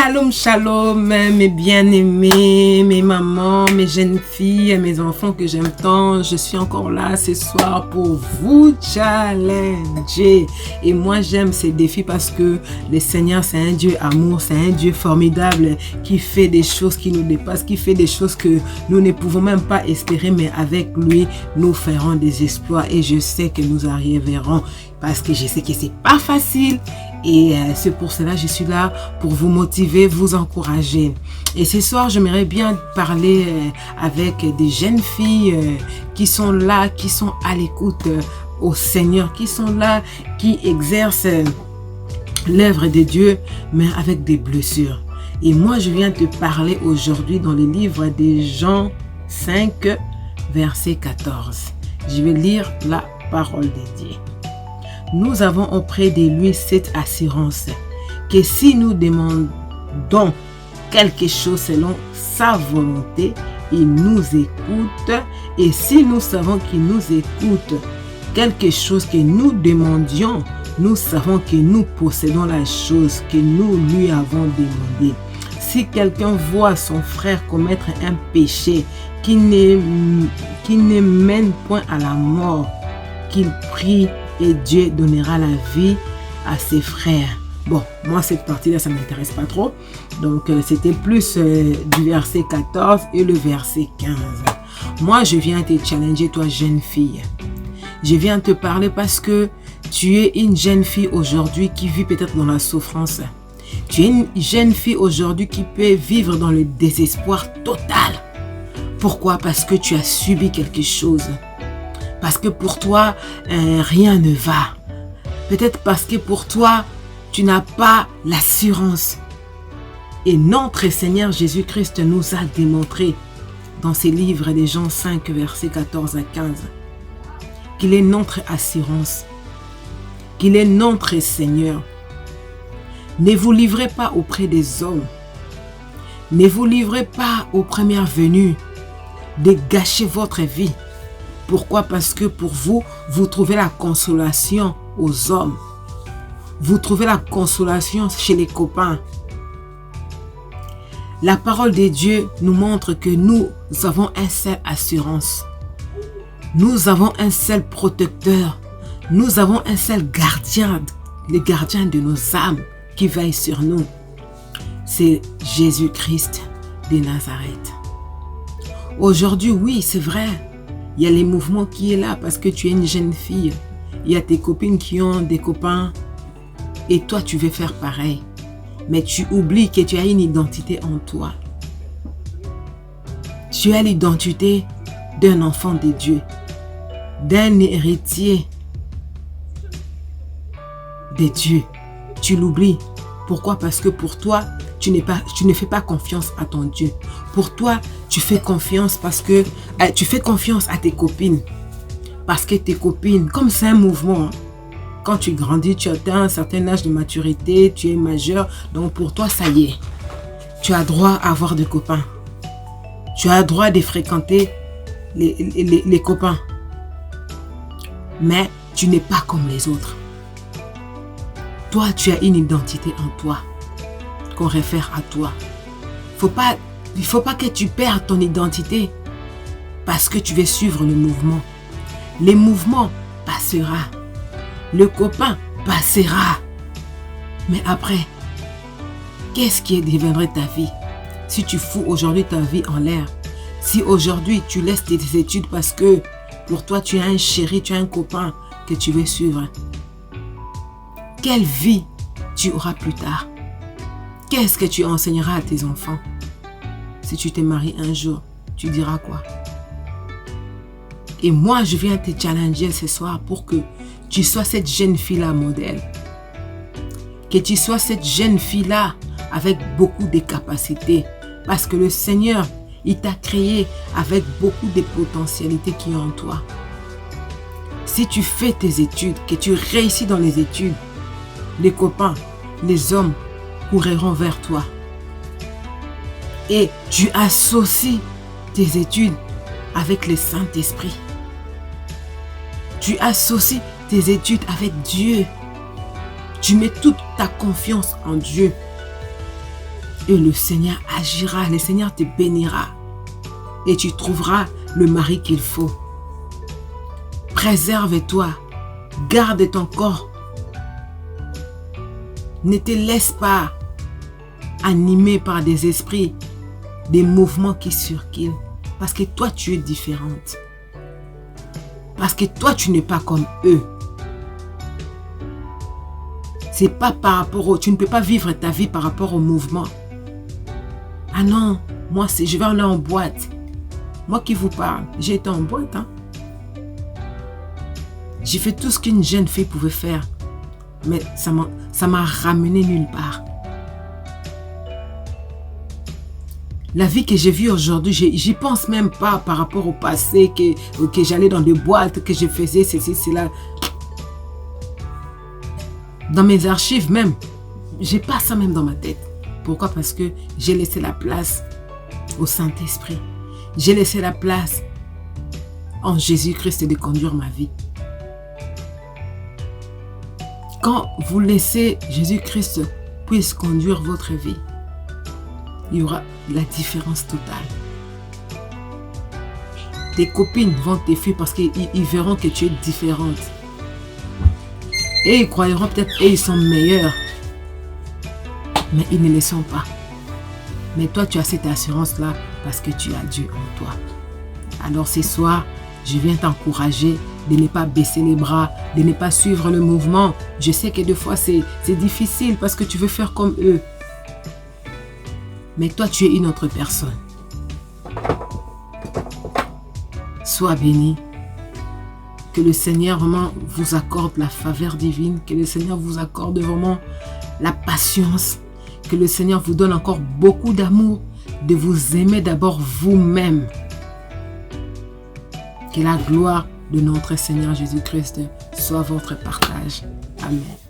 Shalom, shalom, mes bien-aimés, mes mamans, mes jeunes filles, mes enfants que j'aime tant. Je suis encore là ce soir pour vous challenger. Et moi, j'aime ces défis parce que le Seigneur, c'est un Dieu amour, c'est un Dieu formidable qui fait des choses qui nous dépassent, qui fait des choses que nous ne pouvons même pas espérer. Mais avec lui, nous ferons des exploits et je sais que nous arriverons parce que je sais que c'est pas facile. Et c'est pour cela que je suis là pour vous motiver, vous encourager. Et ce soir, j'aimerais bien parler avec des jeunes filles qui sont là, qui sont à l'écoute au Seigneur, qui sont là, qui exercent l'œuvre de Dieu, mais avec des blessures. Et moi, je viens te parler aujourd'hui dans le livre de Jean 5, verset 14. Je vais lire la parole de Dieu. Nous avons auprès de lui cette assurance que si nous demandons quelque chose selon sa volonté, il nous écoute. Et si nous savons qu'il nous écoute, quelque chose que nous demandions, nous savons que nous possédons la chose que nous lui avons demandé. Si quelqu'un voit son frère commettre un péché qui ne mène point à la mort, qu'il prie et Dieu donnera la vie à ses frères. Bon, moi cette partie-là, ça ne m'intéresse pas trop. Donc, c'était plus du verset 14 et le verset 15. Moi, je viens te challenger, toi, jeune fille. Je viens te parler parce que tu es une jeune fille aujourd'hui qui vit peut-être dans la souffrance. Tu es une jeune fille aujourd'hui qui peut vivre dans le désespoir total. Pourquoi? Parce que tu as subi quelque chose. Parce que pour toi, rien ne va. Peut-être parce que pour toi, tu n'as pas l'assurance. Et notre Seigneur Jésus-Christ nous a démontré dans ses livres de Jean 5, versets 14 à 15, qu'il est notre assurance, qu'il est notre Seigneur. Ne vous livrez pas auprès des hommes. Ne vous livrez pas aux premières venues de gâcher votre vie. Pourquoi? Parce que pour vous, vous trouvez la consolation aux hommes. Vous trouvez la consolation chez les copains. La parole de Dieu nous montre que nous avons un seul assurance. Nous avons un seul protecteur. Nous avons un seul gardien, le gardien de nos âmes qui veille sur nous. C'est Jésus-Christ de Nazareth. Aujourd'hui, oui, c'est vrai. Il y a les mouvements qui est là parce que tu es une jeune fille. Il y a tes copines qui ont des copains et toi tu veux faire pareil. Mais tu oublies que tu as une identité en toi. Tu as l'identité d'un enfant de Dieu, d'un héritier de Dieu. Tu l'oublies. Pourquoi? Parce que pour toi, tu ne fais pas confiance à ton Dieu. Pour toi, tu fais confiance parce que tu fais confiance à tes copines. Parce que tes copines, comme c'est un mouvement, hein, quand tu grandis, tu atteins un certain âge de maturité, tu es majeur. Donc pour toi, ça y est. Tu as droit à avoir des copains. Tu as droit de fréquenter les copains. Mais tu n'es pas comme les autres. Toi, tu as une identité en toi qu'on réfère à toi. Il ne faut pas que tu perdes ton identité parce que tu veux suivre le mouvement. Le mouvement passera. Le copain passera. Mais après, qu'est-ce qui deviendrait ta vie si tu fous aujourd'hui ta vie en l'air? Si aujourd'hui tu laisses tes études parce que pour toi tu as un chéri, tu as un copain que tu veux suivre. Quelle vie tu auras plus tard? Qu'est-ce que tu enseigneras à tes enfants? Si tu te maries un jour, tu diras quoi? Et moi, je viens te challenger ce soir pour que tu sois cette jeune fille-là modèle. Que tu sois cette jeune fille-là avec beaucoup de capacités. Parce que le Seigneur, il t'a créé avec beaucoup de potentialités qui sont en toi. Si tu fais tes études, que tu réussis dans les études, les copains, les hommes courront vers toi. Et tu associes tes études avec le Saint-Esprit. Tu associes tes études avec Dieu. Tu mets toute ta confiance en Dieu. Et le Seigneur agira, le Seigneur te bénira. Et tu trouveras le mari qu'il faut. Préserve-toi. Garde ton corps. Ne te laisse pas animer par des esprits, des mouvements qui circulent. Parce que toi, tu es différente. Parce que toi, tu n'es pas comme eux. C'est pas par rapport au... Tu ne peux pas vivre ta vie par rapport au mouvement. Ah non, moi, je vais aller en boîte. Moi qui vous parle, j'ai été en boîte. Hein. J'ai fait tout ce qu'une jeune fille pouvait faire. Mais ça m'a ramené nulle part. La vie que j'ai vue aujourd'hui, j'y pense même pas par rapport au passé, que j'allais dans des boîtes, que je faisais ceci, cela. Dans mes archives même, j'ai pas ça même dans ma tête. Pourquoi? Parce que j'ai laissé la place au Saint-Esprit. J'ai laissé la place en Jésus-Christ de conduire ma vie. Quand vous laissez Jésus-Christ puisse conduire votre vie, il y aura la différence totale. Tes copines vont te fuir parce qu'ils verront que tu es différente. Et ils croiront peut-être qu'ils sont meilleurs. Mais ils ne le sont pas. Mais toi, tu as cette assurance-là parce que tu as Dieu en toi. Alors ce soir, je viens t'encourager de ne pas baisser les bras, de ne pas suivre le mouvement. Je sais que des fois, c'est difficile parce que tu veux faire comme eux. Mais toi, tu es une autre personne. Sois béni. Que le Seigneur vraiment vous accorde la faveur divine. Que le Seigneur vous accorde vraiment la patience. Que le Seigneur vous donne encore beaucoup d'amour. De vous aimer d'abord vous-même. Que la gloire de notre Seigneur Jésus-Christ soit votre partage. Amen.